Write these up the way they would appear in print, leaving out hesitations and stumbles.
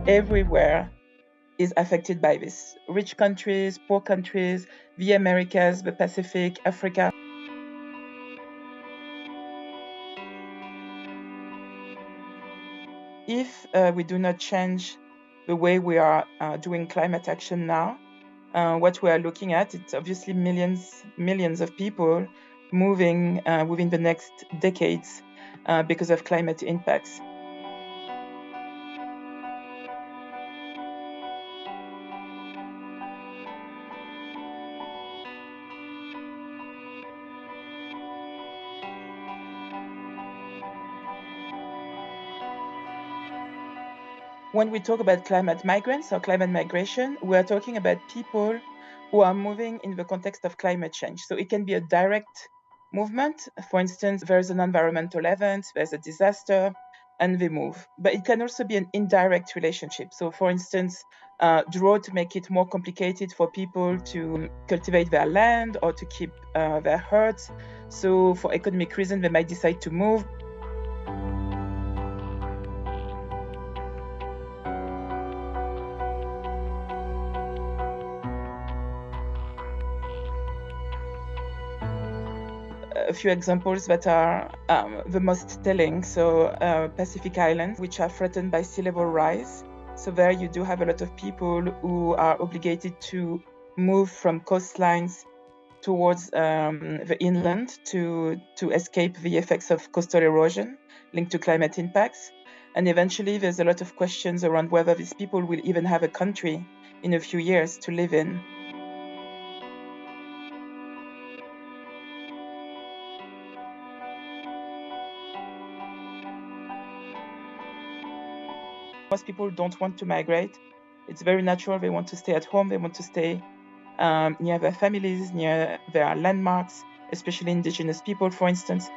everywhere is affected by this. Rich countries, poor countries, the Americas, the Pacific, Africa. If we do not change the way we are doing climate action now, what we are looking at, it's obviously millions of people moving within the next decades because of climate impacts. When we talk about climate migrants or climate migration, we are talking about people who are moving in the context of climate change. So it can be a direct movement. For instance, there's an environmental event, there's a disaster, and they move. But it can also be an indirect relationship. So for instance, drought make it more complicated for people to cultivate their land or to keep their herds. So for economic reasons, they might decide to move. A few examples that are the most telling. So Pacific Islands, which are threatened by sea level rise. So there you do have a lot of people who are obligated to move from coastlines towards the inland to escape the effects of coastal erosion linked to climate impacts. And eventually there's a lot of questions around whether these people will even have a country in a few years to live in. Most people don't want to migrate. It's very natural. They want to stay at home. They want to stay near their families, near their landmarks, especially indigenous people, for instance.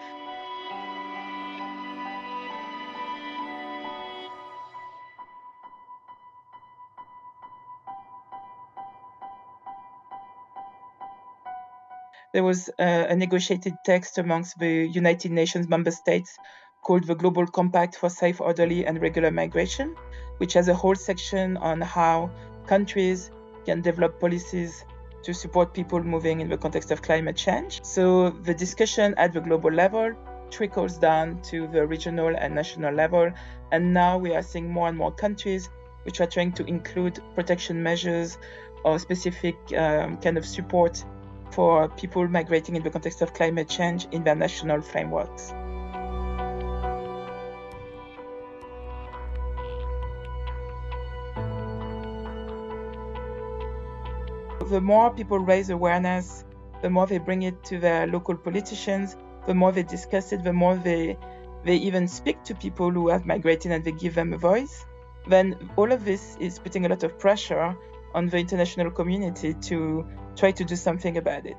There was a negotiated text amongst the United Nations member states called the Global Compact for Safe, Orderly and Regular Migration, which has a whole section on how countries can develop policies to support people moving in the context of climate change. So the discussion at the global level trickles down to the regional and national level. And now we are seeing more and more countries which are trying to include protection measures or specific kind of support for people migrating in the context of climate change in their national frameworks. The more people raise awareness, the more they bring it to their local politicians, the more they discuss it, the more they even speak to people who have migrated and they give them a voice, then all of this is putting a lot of pressure on the international community to try to do something about it.